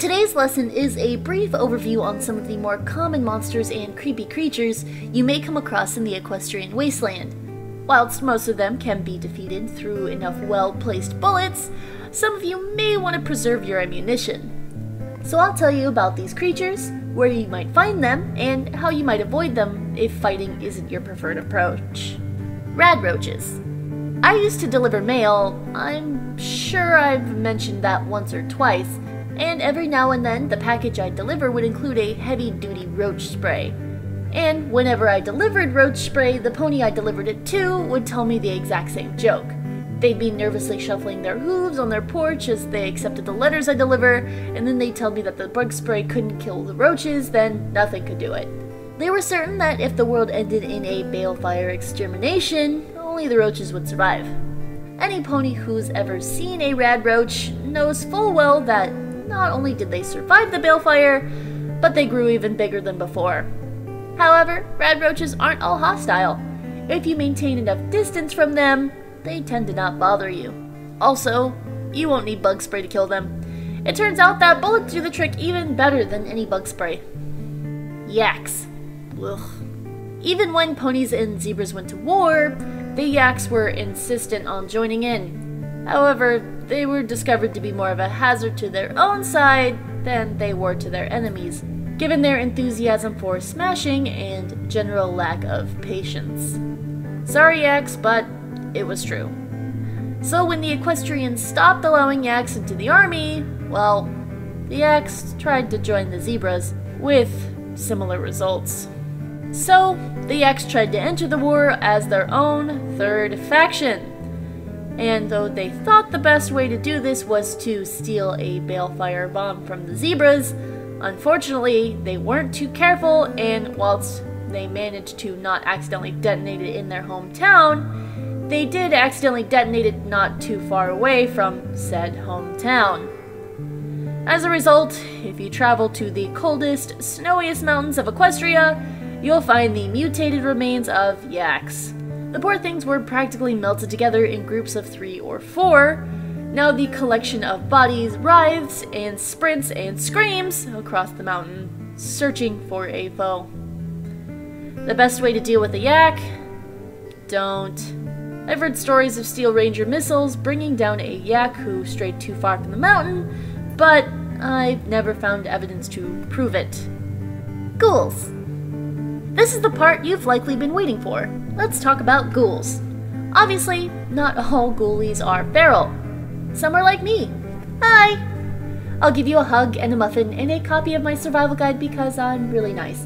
Today's lesson is a brief overview on some of the more common monsters and creepy creatures you may come across in the equestrian wasteland. Whilst most of them can be defeated through enough well-placed bullets, some of you may want to preserve your ammunition. So I'll tell you about these creatures, where you might find them, and how you might avoid them if fighting isn't your preferred approach. Rad Roaches. I used to deliver mail. I'm sure I've mentioned that once or twice, and every now and then the package I'd deliver would include a heavy-duty roach spray. And whenever I delivered roach spray, the pony I delivered it to would tell me the exact same joke. They'd be nervously shuffling their hooves on their porch as they accepted the letters I deliver, and then they'd tell me that the bug spray couldn't kill the roaches, then nothing could do it. They were certain that if the world ended in a balefire extermination, only the roaches would survive. Any pony who's ever seen a rad roach knows full well that not only did they survive the balefire, but they grew even bigger than before. However, rad roaches aren't all hostile. If you maintain enough distance from them, they tend to not bother you. Also, you won't need bug spray to kill them. It turns out that bullets do the trick even better than any bug spray. Yaks. Ugh. Even when ponies and zebras went to war, the yaks were insistent on joining in. However, they were discovered to be more of a hazard to their own side than they were to their enemies, given their enthusiasm for smashing and general lack of patience. Sorry yaks, but it was true. So when the equestrians stopped allowing yaks into the army, well, the yaks tried to join the zebras, with similar results. So the yaks tried to enter the war as their own third faction. And though they thought the best way to do this was to steal a balefire bomb from the zebras, unfortunately they weren't too careful, and whilst they managed to not accidentally detonate it in their hometown, they did accidentally detonate it not too far away from said hometown. As a result, if you travel to the coldest, snowiest mountains of Equestria, you'll find the mutated remains of yaks. The poor things were practically melted together in groups of 3 or 4. Now the collection of bodies writhes and sprints and screams across the mountain, searching for a foe. The best way to deal with a yak? Don't. I've heard stories of Steel Ranger missiles bringing down a yak who strayed too far from the mountain, but I've never found evidence to prove it. Ghouls. This is the part you've likely been waiting for. Let's talk about ghouls. Obviously, not all ghoulies are feral. Some are like me. Hi! I'll give you a hug and a muffin and a copy of my survival guide because I'm really nice.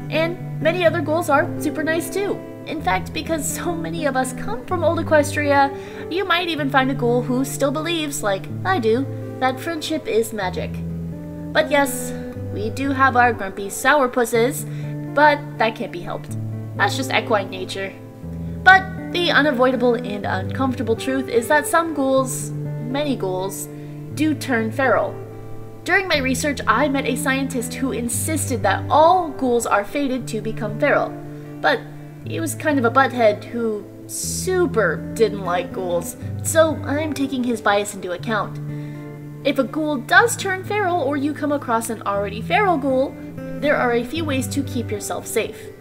And many other ghouls are super nice too. In fact, because so many of us come from old Equestria, you might even find a ghoul who still believes, like I do, that friendship is magic. But yes, we do have our grumpy sourpusses, but that can't be helped. That's just equine nature. But the unavoidable and uncomfortable truth is that some ghouls, many ghouls, do turn feral. During my research, I met a scientist who insisted that all ghouls are fated to become feral, but he was kind of a butthead who super didn't like ghouls, so I'm taking his bias into account. If a ghoul does turn feral or you come across an already feral ghoul, there are a few ways to keep yourself safe.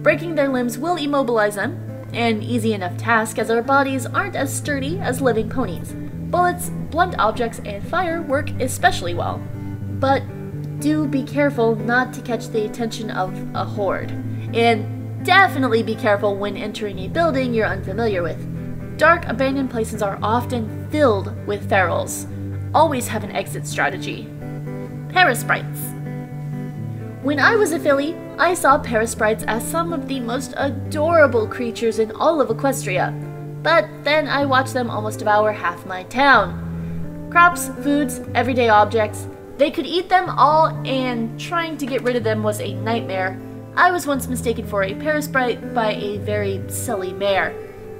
Breaking their limbs will immobilize them, an easy enough task as our bodies aren't as sturdy as living ponies. Bullets, blunt objects, and fire work especially well. But do be careful not to catch the attention of a horde. And definitely be careful when entering a building you're unfamiliar with. Dark, abandoned places are often filled with ferals. Always have an exit strategy. Paraspites. When I was a filly, I saw paraspites as some of the most adorable creatures in all of Equestria, but then I watched them almost devour half my town. Crops, foods, everyday objects, they could eat them all, and trying to get rid of them was a nightmare. I was once mistaken for a paraspite by a very silly mare.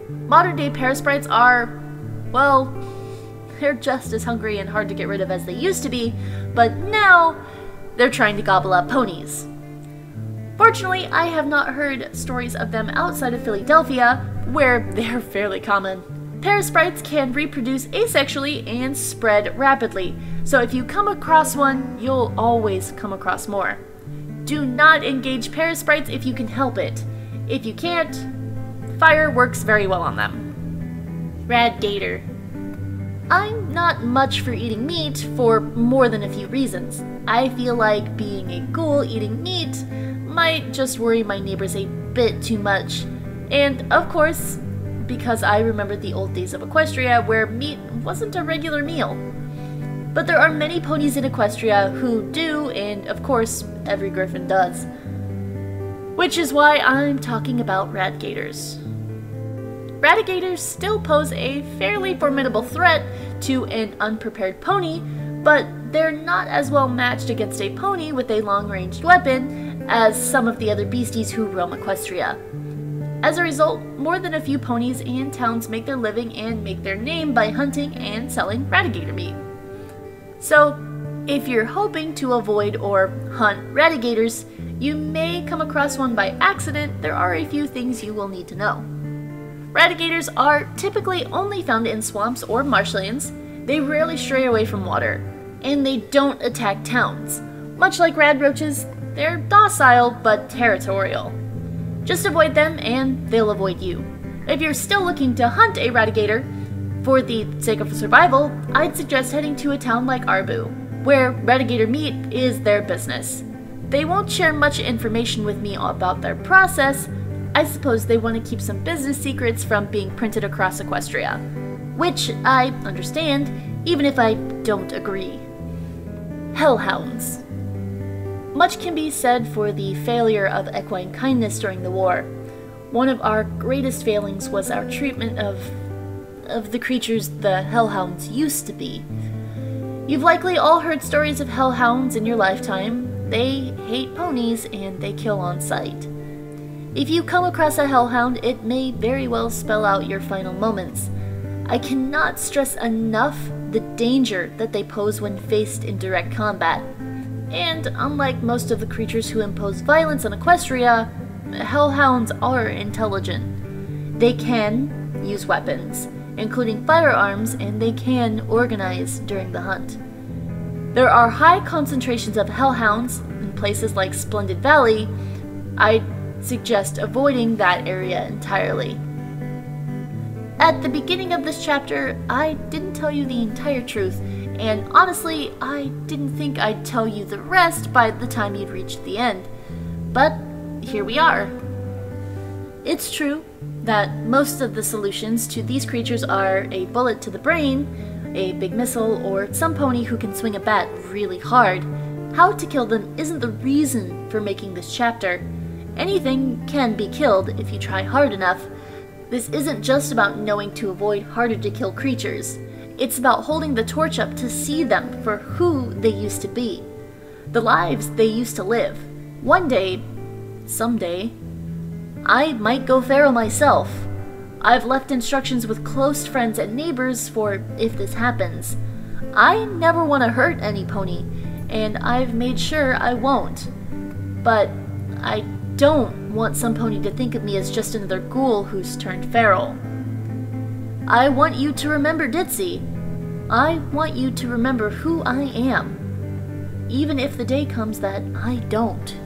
Modern day paraspites are, well, they're just as hungry and hard to get rid of as they used to be, but now they're trying to gobble up ponies. Fortunately, I have not heard stories of them outside of Philadelphia, where they're fairly common. Paraspites can reproduce asexually and spread rapidly, so if you come across one, you'll always come across more. Do not engage Paraspites if you can help it. If you can't, fire works very well on them. Rad Gator. I'm not much for eating meat for more than a few reasons. I feel like being a ghoul eating meat might just worry my neighbors a bit too much. And of course, because I remember the old days of Equestria where meat wasn't a regular meal. But there are many ponies in Equestria who do, and of course, every griffin does. Which is why I'm talking about Rad Gators. Rad Gators still pose a fairly formidable threat to an unprepared pony, but they're not as well matched against a pony with a long-ranged weapon as some of the other beasties who roam Equestria. As a result, more than a few ponies and towns make their living and make their name by hunting and selling Radigator meat. So, if you're hoping to avoid or hunt Radigators, you may come across one by accident. There are a few things you will need to know. Radigators are typically only found in swamps or marshlands. They rarely stray away from water, and they don't attack towns. Much like Rad Roaches, they're docile but territorial. Just avoid them and they'll avoid you. If you're still looking to hunt a Radigator, for the sake of survival, I'd suggest heading to a town like Arbu, where Radigator meat is their business. They won't share much information with me about their process. I suppose they want to keep some business secrets from being printed across Equestria, which I understand, even if I don't agree. Hellhounds. Much can be said for the failure of equine kindness during the war. One of our greatest failings was our treatment of the creatures the Hellhounds used to be. You've likely all heard stories of Hellhounds in your lifetime. They hate ponies and they kill on sight. If you come across a Hellhound, it may very well spell out your final moments. I cannot stress enough the danger that they pose when faced in direct combat. And unlike most of the creatures who impose violence on Equestria, Hellhounds are intelligent. They can use weapons, including firearms, and they can organize during the hunt. There are high concentrations of Hellhounds in places like Splendid Valley. I'd suggest avoiding that area entirely. At the beginning of this chapter, I didn't tell you the entire truth, and honestly, I didn't think I'd tell you the rest by the time you'd reached the end. But here we are. It's true that most of the solutions to these creatures are a bullet to the brain, a big missile, or some pony who can swing a bat really hard. How to kill them isn't the reason for making this chapter. Anything can be killed if you try hard enough. This isn't just about knowing to avoid harder to kill creatures. It's about holding the torch up to see them for who they used to be. The lives they used to live. One day, someday, I might go feral myself. I've left instructions with close friends and neighbors for if this happens. I never want to hurt any pony, and I've made sure I won't. But I don't want some pony to think of me as just another ghoul who's turned feral. I want you to remember Ditzy. I want you to remember who I am, even if the day comes that I don't.